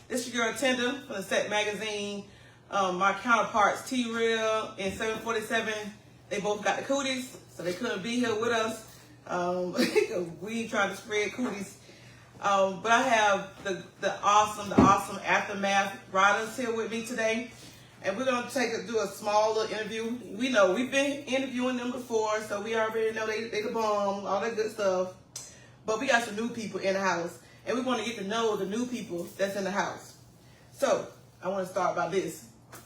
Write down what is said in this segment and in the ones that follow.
This your girl Tenda from the Set Magazine. My counterparts T-Real and 747, they both got the cooties, so they couldn't be here with us. We tried to spread cooties. But I have the awesome Aftermath riders here with me today. And we're going to do a small little interview. We know we've been interviewing them before, so we already know they the bomb, all that good stuff. But we got some new people in the house, and we want to get to know the new people that's in the house. So I want to start by this.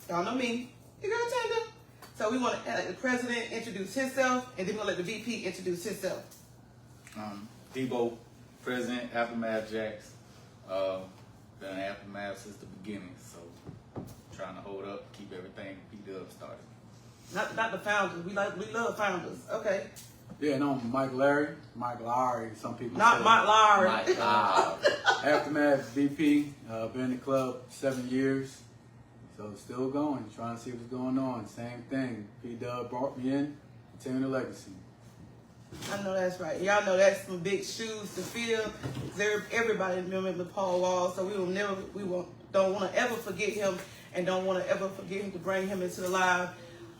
Y'all know me, your girl Tenda. So we want to let the president introduce himself, and then we're going to let the VP introduce himself. Debo, President, Aftermath Jacks. Been an Aftermath since the beginning, so trying to hold up, keep everything P-Dub started. Not the founders. We love founders. Okay. Yeah, no, Mike Lowry, some people Not say. Mike Lowry. Mike Lowry. Aftermath VP, been in the club 7 years, so still going, trying to see what's going on. Same thing, P-Dub brought me in, continuing the legacy. I know that's right. Y'all know that's some big shoes to fill. Everybody remember Paul Wall, so don't want to ever forget him, and don't want to ever forget him to bring him into the live.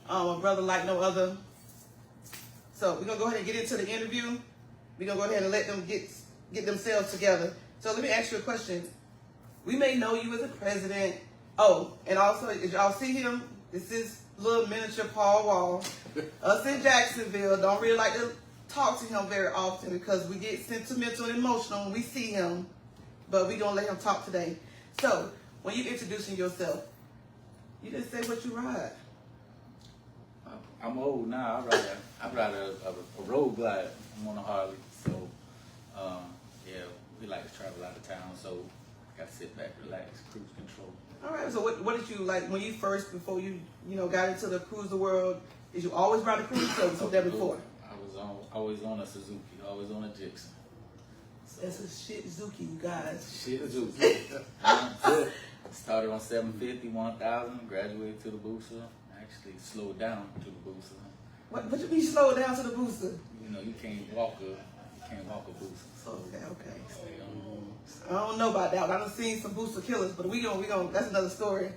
A brother like no other. So we're gonna go ahead and get into the interview. We're gonna go ahead and let them get themselves together. So let me ask you a question. We may know you as a president. Oh, and also, as y'all see him, this is little miniature Paul Wall. Us in Jacksonville don't really like to talk to him very often because we get sentimental and emotional when we see him. But we're gonna let him talk today. So when you introducing yourself, you didn't say what you ride. I'm old now. I ride a road glide. I'm on a Harley, so yeah, we like to travel out of town, so got to sit back, relax, cruise control. All right. So what did you like when you first, before you got into the cruiser world? Did you always ride a cruiser, or was there before? I was always on a Suzuki, always on a Gixxer. So, That's a shit Zuki, you guys. shit Suzuki. Started on 750, 1000, graduated to the booster. Actually slowed down to the booster. What you mean slow down to the booster? You know, you can't walk a booster. So Okay. stay on. I don't know about that one. I done seen some booster killers, but we gonna that's another story.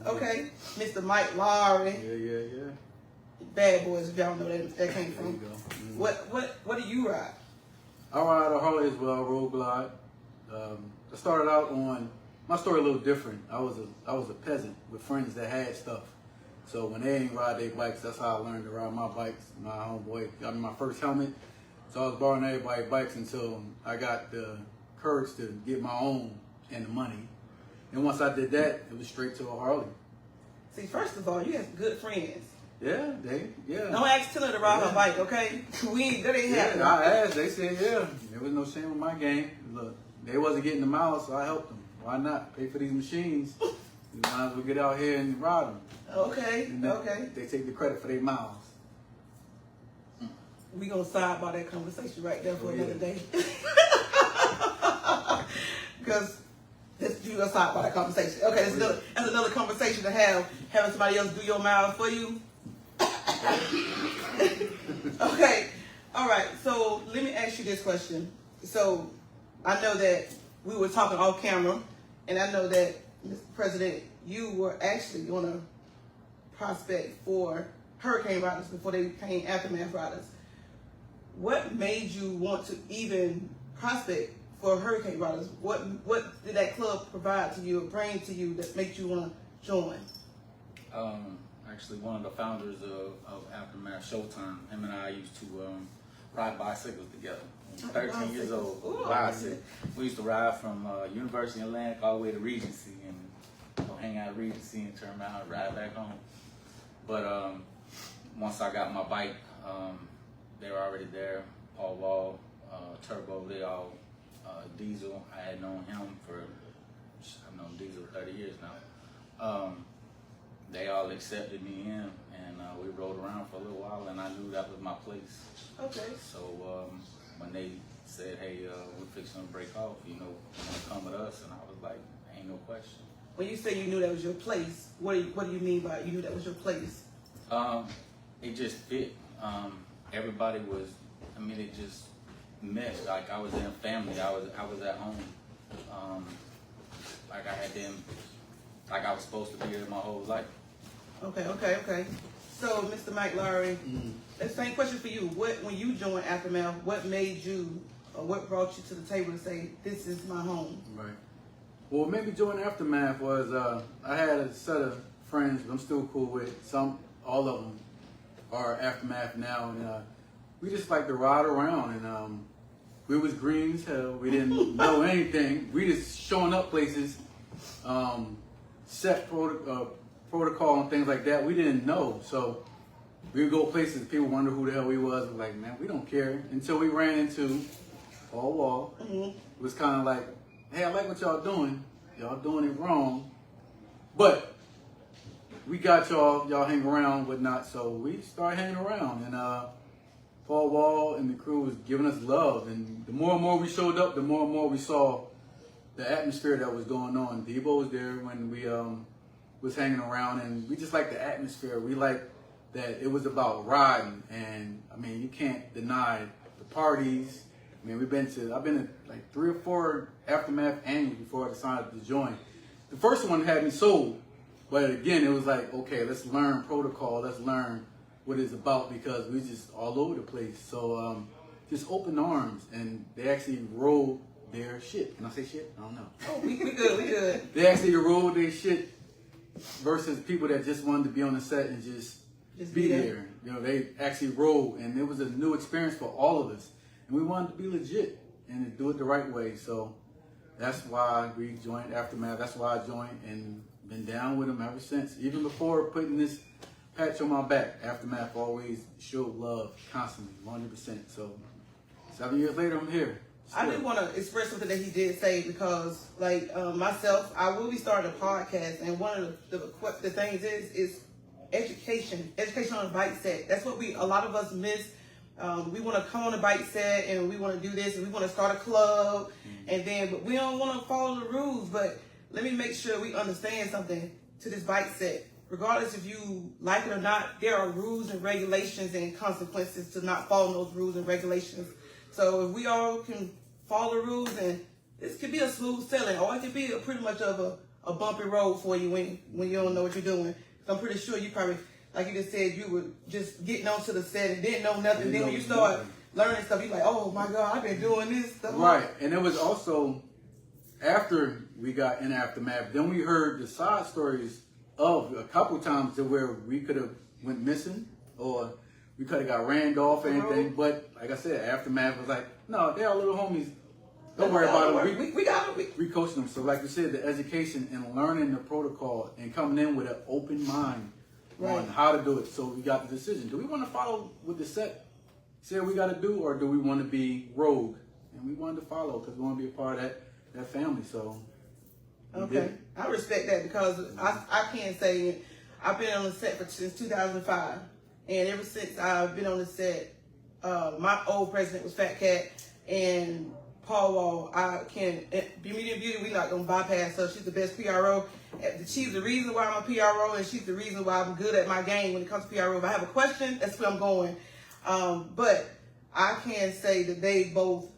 Okay, Mr. Mike Lowry, Yeah. Bad Boys, if y'all know that came There you from. go. What do you ride? I ride a Harley as well, road glide. I started out on, my story a little different. I was a peasant with friends that had stuff. So when they ain't ride their bikes, that's how I learned to ride my bikes. My homeboy got me my first helmet. So I was borrowing everybody's bikes until I got the courage to get my own and the money. And once I did that, it was straight to a Harley. See, first of all, you have good friends. Yeah. Don't ask Tiller to ride her bike, okay? That ain't happening. I asked, they said, yeah. There was no shame in my game. Look, they wasn't getting the miles, so I helped them. Why not? Pay for these machines. You might as well get out here and ride them. Okay. They take the credit for their miles. We gonna sidebar that conversation right there for another day. Because you gonna sidebar that conversation. Okay, that's another conversation to have. Having somebody else do your miles for you. Okay. All right. So let me ask you this question. So I know that we were talking off camera, and I know that, Mr. President, you were actually on a prospect for hurricane riders before they became Aftermath riders. What made you want to even prospect for hurricane riders? What did that club provide to you or bring to you that makes you want to join? Actually, one of the founders of Aftermath, Showtime, him and I used to ride bicycles together. 13 years old. Ooh, bicycle. We used to ride from University of Atlantic all the way to Regency and hang out at Regency and turn around and ride back home. But once I got my bike, they were already there. Paul Wall, Turbo, they all, Diesel. I had known him I've known Diesel 30 years now. They all accepted me in, and we rode around for a little while, and I knew that was my place. Okay. So when they said, hey, we're fixing to break off, you want to come with us? And I was like, ain't no question. When you say you knew that was your place, what do you mean by you knew that was your place? It just fit. Everybody was, it just meshed. Like I was in a family. I was at home. like I had been, like I was supposed to be here my whole life. Okay. So, Mr. Mike Lowry, the same question for you. When you joined Aftermath, what made you, or what brought you to the table to say, this is my home? Right. Well, maybe joining Aftermath was, I had a set of friends I'm still cool with. All of them are Aftermath now, and we just like to ride around, and we was green as hell. We didn't know anything. We just showing up places, set protocol and things like that. We didn't know, so we would go places. People wonder who the hell we was. We're like, man, we don't care. Until we ran into Paul Wall. It was kind of like, hey, I like what y'all doing. Y'all doing it wrong, but we got y'all hang around, whatnot. So we started hanging around, and Paul Wall and the crew was giving us love, and the more and more we showed up, the more and more we saw the atmosphere that was going on. Debo was there when we was hanging around, and we just liked the atmosphere. We liked that it was about riding, and I mean, you can't deny the parties. I mean, I've been to like 3 or 4 Aftermath annuals before I decided to join. The first one had me sold, but again, it was like, okay, let's learn protocol, let's learn what it's about, because we just all over the place. So just open arms, and they actually rolled their shit. Can I say shit? I don't know. Oh, we good. They actually rolled their shit versus people that just wanted to be on the set and just be there. You know, they actually rolled, and it was a new experience for all of us. And we wanted to be legit and to do it the right way. So that's why we joined Aftermath. That's why I joined, and been down with them ever since. Even before putting this patch on my back, Aftermath always showed love constantly, 100%. So 7 years later, I'm here. Still. I do want to express something that he did say, because, like, myself, I will be starting a podcast, and one of the things is education on the bike set. That's what a lot of us miss. We want to come on the bike set, and we want to do this, and we want to start a club, but we don't want to follow the rules. But let me make sure we understand something to this bike set. Regardless if you like it or not, there are rules and regulations and consequences to not following those rules and regulations. So if we all can follow the rules, and this could be a smooth sailing, or it could be pretty much of a bumpy road for you when you don't know what you're doing. So I'm pretty sure you probably, like you just said, you were just getting onto the set and didn't know nothing. Then when you start learning stuff, you're like, oh my God, I've been doing this stuff. Right, and it was also after we got in Aftermath, then we heard the side stories of a couple times to where we could have went missing, or we could have got ran off or anything. But like I said, Aftermath was like, no, they're our little homies. Don't worry about them. We got them. We coached them. So like you said, the education and learning the protocol and coming in with an open mind on how to do it. So we got the decision. Do we want to follow what the set said we got to do, or do we want to be rogue? And we wanted to follow because we want to be a part of that family. So okay, I respect that, because I can't say I've been on the set since 2005, and ever since I've been on the set, my old president was Fat Cat, and Paul Wall. I can Beauty. We're not gonna bypass her. She's the best PRO. She's the reason why I'm a PRO, and she's the reason why I'm good at my game when it comes to PRO. If I have a question, that's where I'm going. But I can say that they both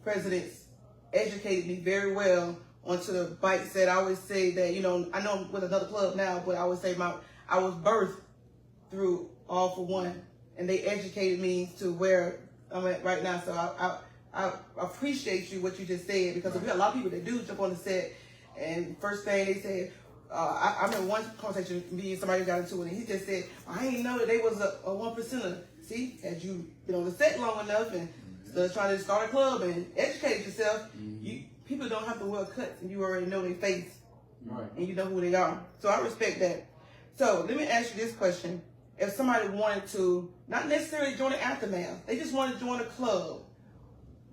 presidents educated me very well onto the bike set. I always say that, I know I'm with another club now, but I always say I was birthed through All for One, and they educated me to where I'm at right now. So I appreciate you, what you just said, because we got a lot of people that do jump on the set, and first thing they said, I remember one conversation, me and somebody got into it, and he just said, I didn't know that they was a 1%er. See, had you been on the set long enough and trying to start a club and educate yourself, people don't have to wear cuts, and you already know their face, and you know who they are. So I respect that. So let me ask you this question. If somebody wanted to, not necessarily join the Aftermath, they just want to join a club,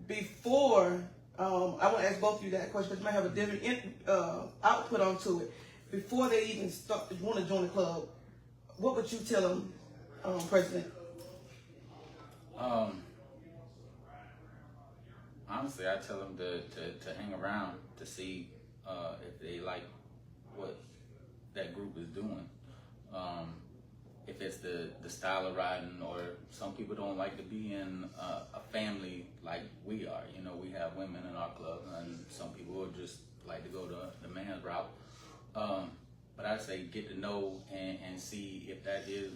before, I want to ask both of you that question, because you might have a different output onto it. Before they even want to join the club, what would you tell them, President? Honestly, I tell them to hang around to see if they like what that group is doing. If it's the style of riding, or some people don't like to be in a family like we are. We have women in our club, and some people are just like to go the man's route. But I'd say get to know and see if that is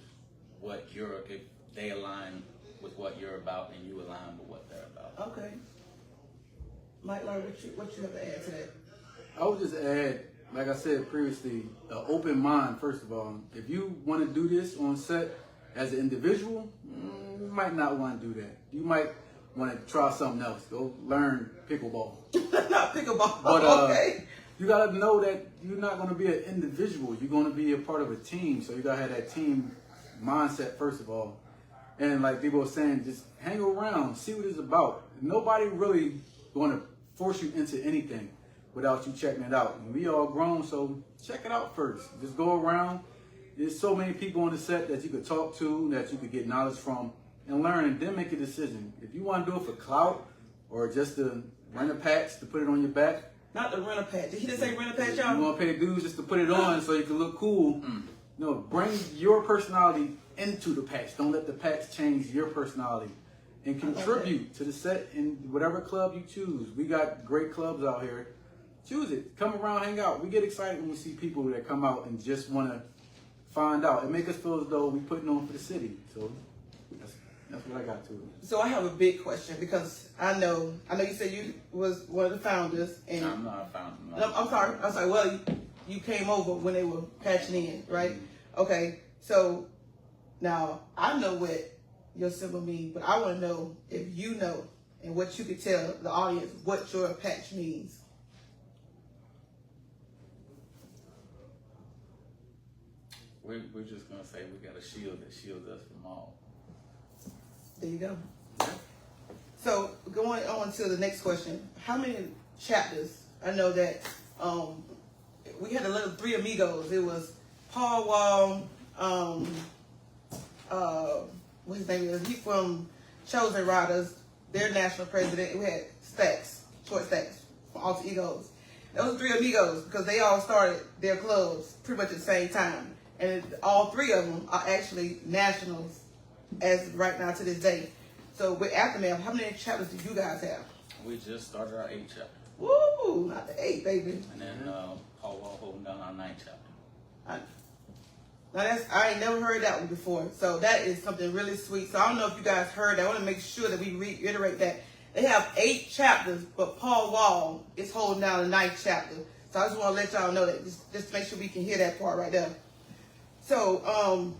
what if they align with what you're about and you align with what they're about. Okay. Mike, Larry, what you have to add to that? I would just add, like I said previously, an open mind, first of all. If you want to do this on set as an individual, you might not want to do that. You might want to try something else. Go learn pickleball. Not pickleball, But okay. you got to know that you're not going to be an individual. You're going to be a part of a team. So you got to have that team mindset, first of all. And like people were saying, just hang around, see what it's about. Nobody really going to force you into anything without you checking it out. And we all grown, so check it out first. Just go around. There's so many people on the set that you could talk to, that you could get knowledge from, and learn, and then make a decision. If you want to do it for clout or just to rent a patch to put it on your back. Not the rent a patch. Did he just say rent a patch, y'all? You want to pay dues just to put it on so you can look cool. No, bring your personality into the patch. Don't let the patch change your personality. And contribute to the set in whatever club you choose. We got great clubs out here. Choose it. Come around, hang out. We get excited when we see people that come out and just want to find out. It makes us feel as though we're putting on for the city. So that's what I got to it. So I have a big question because I know you said you was one of the founders, and I'm not a founder. I'm sorry. Well, you came over when they were patching in, right? Okay. So now I know what your symbol means, but I want to know if you know and what you could tell the audience what your patch means. We're just gonna say we got a shield that shields us from all. There you go. So going on to the next question, how many chapters? I know that we had a little Three Amigos. It was Paul Wall, what his name is? He from Chosen Riders, their national president. We had Short Stacks from Alter Egos. Those Three Amigos, because they all started their clubs pretty much at the same time. And all three of them are actually nationals as right now to this day. So with Aftermath, how many chapters do you guys have? We just started our 8th chapter. Woo! Not the 8, baby. And then Paul Wall holding down our 9th chapter. Now I ain't never heard that one before. So that is something really sweet. So I don't know if you guys heard that. I want to make sure that we reiterate that. They have 8 chapters, but Paul Wall is holding down the 9th chapter. So I just want to let y'all know that. Just to make sure we can hear that part right there. So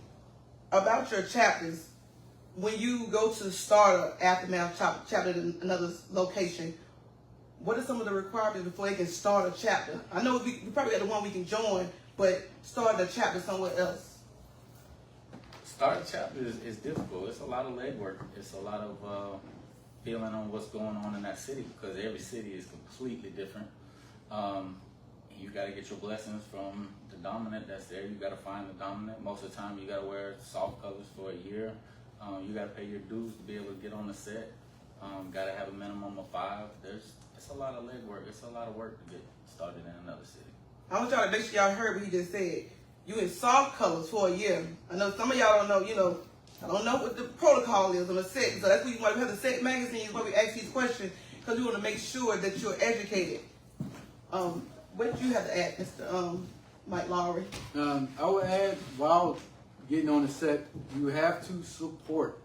about your chapters, when you go to start an Aftermath chapter in another location, what are some of the requirements before they can start a chapter? I know we probably got the one we can join, but start a chapter somewhere else. Start a chapter is difficult. It's a lot of legwork. It's a lot of feeling on what's going on in that city, because every city is completely different. You got to get your blessings from the dominant that's there. You got to find the dominant. Most of the time, you got to wear soft colors for a year. You got to pay your dues to be able to get on the set. Got to have a minimum of 5. It's a lot of legwork. It's a lot of work to get started in another city. I want y'all to make sure y'all heard what he just said. You in soft colors for a year. I know some of y'all don't know, I don't know what the protocol is on the set. So that's why you want to have the set magazine, where we ask these questions, because we want to make sure that you're educated. What do you have to add, Mr. Mike Lowry? I would add, while getting on the set, you have to support.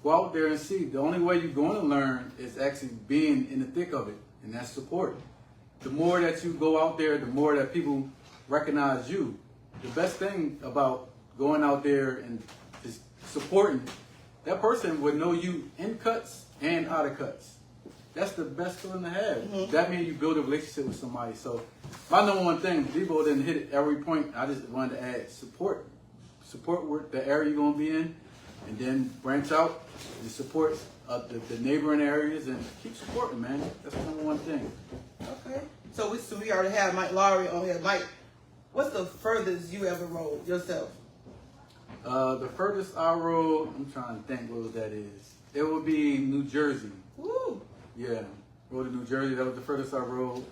Go out there and see. The only way you're going to learn is actually being in the thick of it, and that's support. The more that you go out there, the more that people recognize you. The best thing about going out there and just supporting, that person would know you in cuts and out of cuts. That's the best feeling to have. Mm-hmm. That means you build a relationship with somebody. So my number one thing, Debo didn't hit it every point. I just wanted to add support. Support the area you're going to be in, and then branch out and support the neighboring areas, and keep supporting, man. That's the number one thing. Okay. So we already have Mike Lowry on here. Mike, what's the furthest you ever rode yourself? The furthest I rode, I'm trying to think what that is. It would be New Jersey. Woo! Yeah, rode to New Jersey. That was the furthest I rode.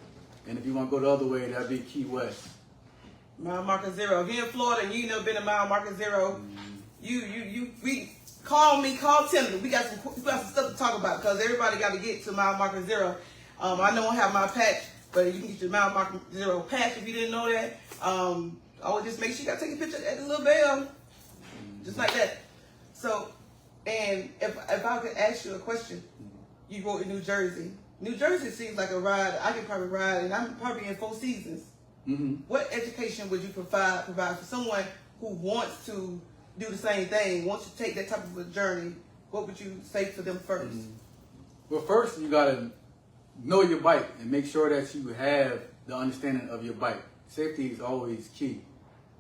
And if you want to go the other way, that'd be Key West. Mile Marker Zero. If you're in Florida and you never been to Mile Marker Zero, we call Tenda. We got some stuff to talk about, because everybody got to get to Mile Marker Zero. I know I have my patch, but you can get your Mile Marker Zero patch if you didn't know that. I would just make sure you gotta take a picture at the little bell, just like that. So, and if I could ask you a question, you go to New Jersey. New Jersey seems like a ride I could probably ride, and I'm probably in 4 seasons. What education would you provide for someone who wants to do the same thing, wants to take that type of a journey? What would you say to them first? Well, first you gotta know your bike and make sure that you have the understanding of your bike. Safety is always key.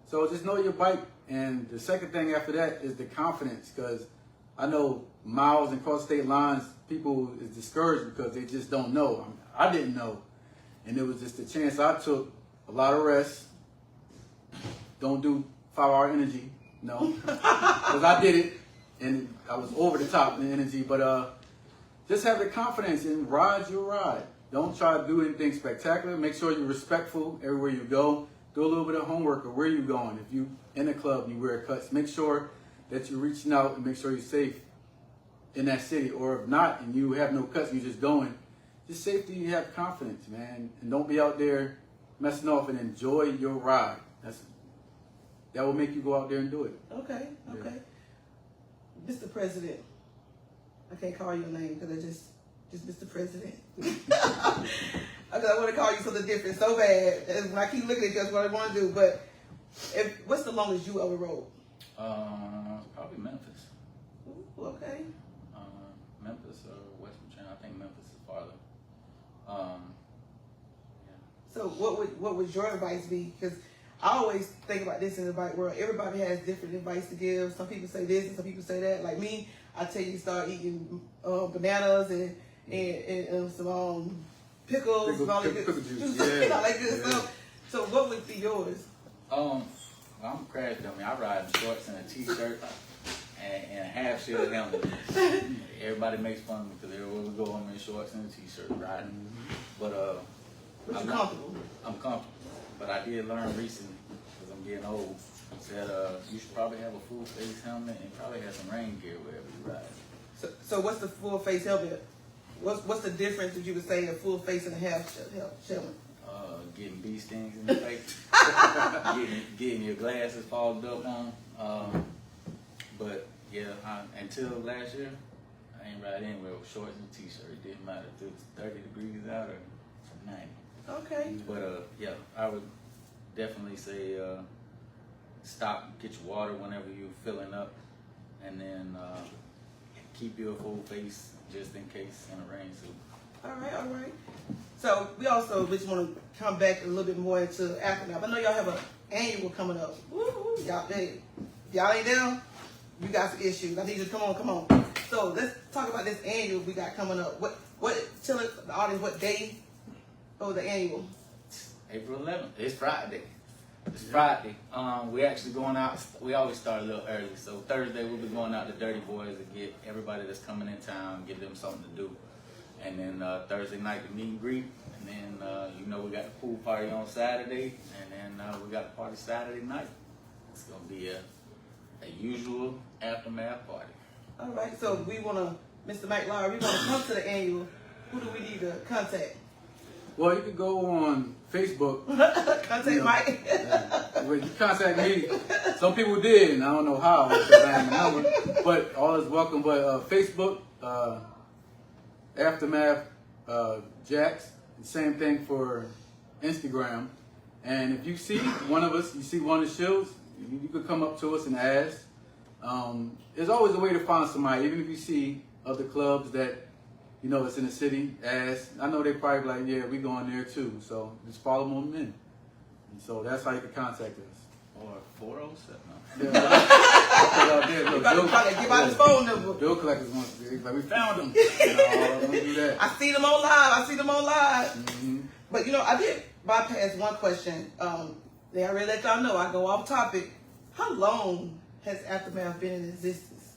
So just know your bike, and the second thing after that is the confidence, because I know miles and cross state lines, people is discouraged because they just don't know. I didn't know, and it was just a chance I took. A lot of rest. Don't do 5-hour energy, no, because I did it and I was over the top in energy. But just have the confidence and ride your ride. Don't try to do anything spectacular. Make sure you're respectful everywhere you go. Do a little bit of homework of where you're going. If you in a club, you wear cuts. Make sure that you're reaching out and make sure you're safe in that city. Or if not, and you have no cuts, you're just going. Just safety. You have confidence, man, and don't be out there messing off, and enjoy your ride. That will make you go out there and do it. Okay. Mr. President. I can't call your name because I just Mr. President. Because I want to call you something different so bad. And when I keep looking at you, that's what I want to do. But what's the longest you ever rode? Probably Memphis. Ooh, okay. Memphis or West Virginia. I think Memphis is farther. So what would your advice be? Because I always think about this in the bike world. Everybody has different advice to give. Some people say this and some people say that. Like me, I tell you start eating bananas and some pickles and all that good juice. Like this. Yeah. So what would be yours? I'm a crash dummy. I ride in shorts and a t-shirt and a half shield helmet. Everybody makes fun of me because everywhere we go, I'm in shorts and a t-shirt riding. But But you're comfortable. I'm comfortable. But I did learn recently, because I'm getting old, that you should probably have a full face helmet and probably have some rain gear wherever you ride. So what's the full face helmet? What's the difference that you would say a full face and a half helmet? Getting bee stings in the face, getting your glasses fogged up on. But yeah, until last year, I ain't ride anywhere with shorts and a t-shirt. It didn't matter if it was 30 degrees out or 90. Okay. But yeah, I would definitely say stop, get your water whenever you're filling up, and then keep your full face just in case in a rain suit. All right. So we also just want to come back a little bit more into Aftermath. I know y'all have an annual coming up. Woo-hoo. Y'all ain't down? You got some issues. I need you to come on. So let's talk about this annual we got coming up. Tell the audience what day of the annual. April 11th. It's Friday. Friday. We actually going out. We always start a little early. So Thursday we'll be going out to Dirty Boys and get everybody that's coming in town, give them something to do. And then Thursday night the meet and greet. And then we got the pool party on Saturday. And then we got a party Saturday night. It's gonna be a usual Aftermath party. All right. So we want to, Mr. Mike Lowry, we want to come to the annual. Who do we need to contact? Well, you can go on Facebook. Contact Mike. Well, you contact me. Some people did, and I don't know how because I have the number. But all is welcome. But Facebook, Aftermath, Jax. Same thing for Instagram. And if you see one of us, you see one of the shows, you could come up to us and ask. There's always a way to find somebody, even if you see other clubs that it's in the city. Ask. I know they probably like, yeah, we going there too. So just follow them in. And so that's how you can contact us. Or 407. You better give out his phone number. Bill collectors want to be like, we found them. Don't do that. I see them on live. Mm-hmm. But I did bypass one question. They already let y'all know I go off topic. How long has Aftermath been in existence?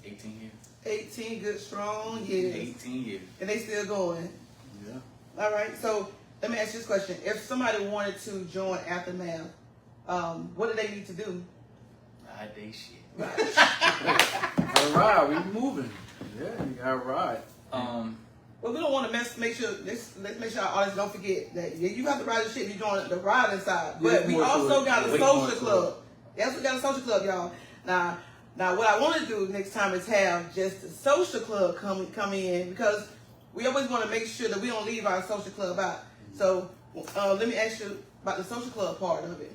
18 years. 18 good strong years. 18 years. And they still going. Yeah. All right. So let me ask you this question. If somebody wanted to join Aftermath, what do they need to do? Ride they shit. Gotta ride. We moving. Yeah, you gotta ride. Well, we don't want to make sure. Let's make sure our audience don't forget that you have to ride the ship. You're doing the riding side, but we also got a social club. Yes, we got a social club, y'all. Now, what I want to do next time is have just the social club come in, because we always want to make sure that we don't leave our social club out. So let me ask you about the social club part of it.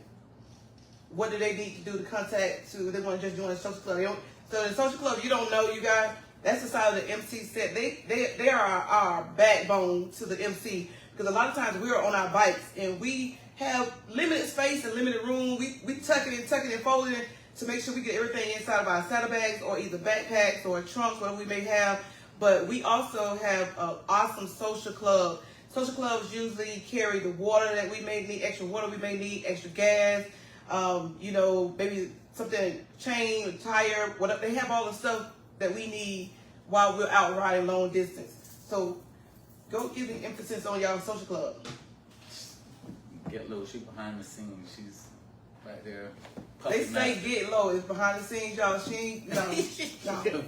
What do they need to do to contact to? They want to just join the social club. So the social club, you don't know, you guys. That's the side of the MC set. They are our backbone to the MC, because a lot of times we're on our bikes and we have limited space and limited room. We tuck it and fold it to make sure we get everything inside of our saddlebags or either backpacks or trunks, whatever we may have. But we also have an awesome social club. Social clubs usually carry the water that we may need, extra water we may need, extra gas, maybe something, chain, a tire, whatever. They have all the stuff that we need while we're out riding long distance. So go give the emphasis on y'all social club. Get Low, she behind the scenes. She's right there. They say Get Low is behind the scenes, y'all. She no.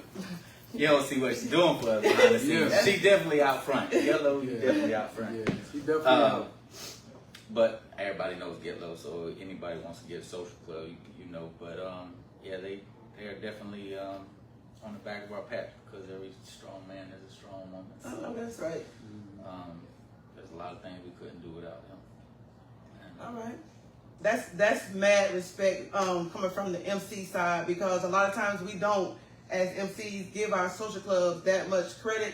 You don't see what she's doing for us behind the scenes. Yeah. She's definitely out front. Get Low, definitely out front. Yeah, she definitely out. But everybody knows Get Low, so anybody wants to get a social club, you know. But they're definitely on the back of our pack, because every strong man is a strong woman. So, I know that's right. There's a lot of things we couldn't do without them. And, all right. That's mad respect coming from the MC side, because a lot of times we don't, as MCs, give our social clubs that much credit.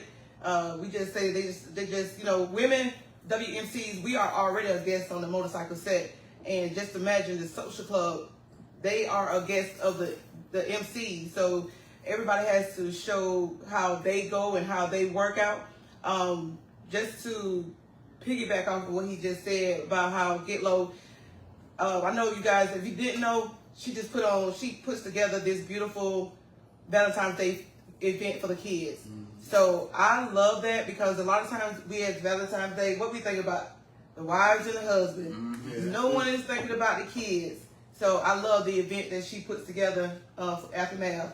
We just say they just women WMCs, we are already a guest on the motorcycle set, and just imagine the social club, they are a guest of the MC. So everybody has to show how they go and how they work out. Just to piggyback off of what he just said about how Get Low, I know you guys, if you didn't know, she puts together this beautiful Valentine's Day event for the kids. So I love that, because a lot of times we at Valentine's Day, what we think about? The wives and the husband. No one is thinking about the kids. So I love the event that she puts together for Aftermath.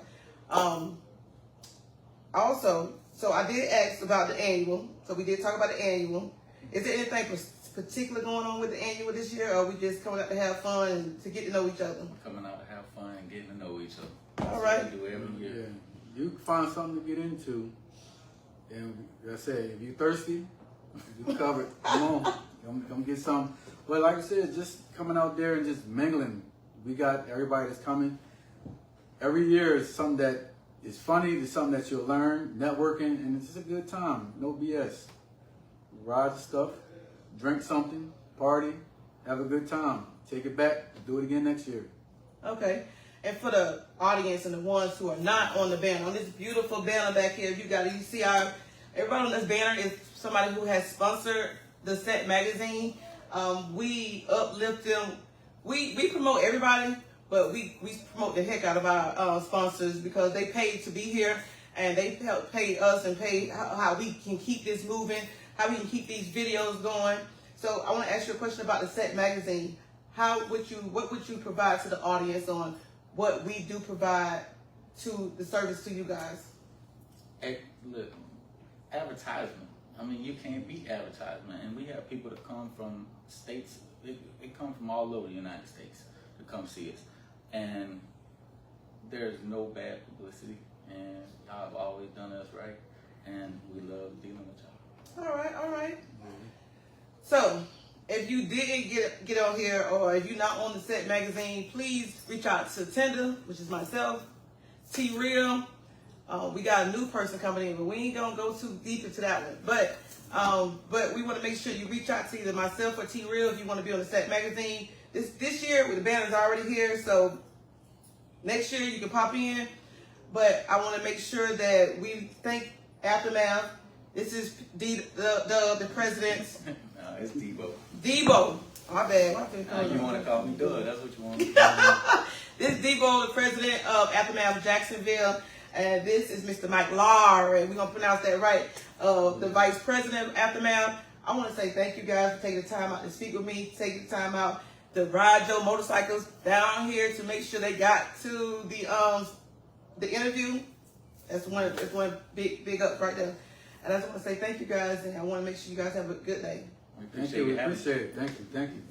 Also, so I did ask about the annual. So we did talk about the annual. Is there anything particular going on with the annual this year, or are we just coming out to have fun and to get to know each other? coming out to have fun and getting to know each other. All That's right. what we do every year. Yeah. You can find something to get into. And like I said, if you're thirsty, you covered. Come on. Come get some. But like I said, just coming out there and just mingling. We got everybody that's coming. Every year is something that is funny, it's something that you'll learn, networking, and it's just a good time. No BS. Ride the stuff, drink something, party, have a good time. Take it back, do it again next year. Okay. And for the audience and the ones who are not on the banner, on this beautiful banner back here, you see everybody on this banner is somebody who has sponsored the Set magazine. We uplift them. We promote everybody, but we promote the heck out of our sponsors, because they paid to be here, and they help pay us and pay how we can keep this moving, how we can keep these videos going. So I want to ask you a question about the Set magazine. What would you provide to the audience on what we do provide to the service to you guys? Hey, look, advertisement. I mean, you can't beat advertisement, and we have people that come from states. They come from all over the United States to come see us, and there's no bad publicity. And y'all have always done us right, and we love dealing with y'all. All right. So, if you didn't get on here, or if you're not on the Set magazine, please reach out to Tenda, which is myself, T Real. We got a new person coming in, but we ain't gonna go too deep into that one. But we want to make sure you reach out to either myself or T Real if you want to be on the Set magazine. This year, with the banner's already here, so next year you can pop in. But I want to make sure that we thank Aftermath. This is the president. No, it's Debo. Debo. My bad. You want to call me Doug? That's what you want. This is Debo, the president of Aftermath Jacksonville. And this is Mr. Mike Lowry. We're going to pronounce that right. The vice president of Aftermath. I want to say thank you guys for taking the time out to speak with me, taking the time out to ride your motorcycles down here to make sure they got to the interview. That's one big up right there. And I just want to say thank you guys, and I want to make sure you guys have a good day. We Thank appreciate you. We you having us. appreciate it. Thank you. Thank you.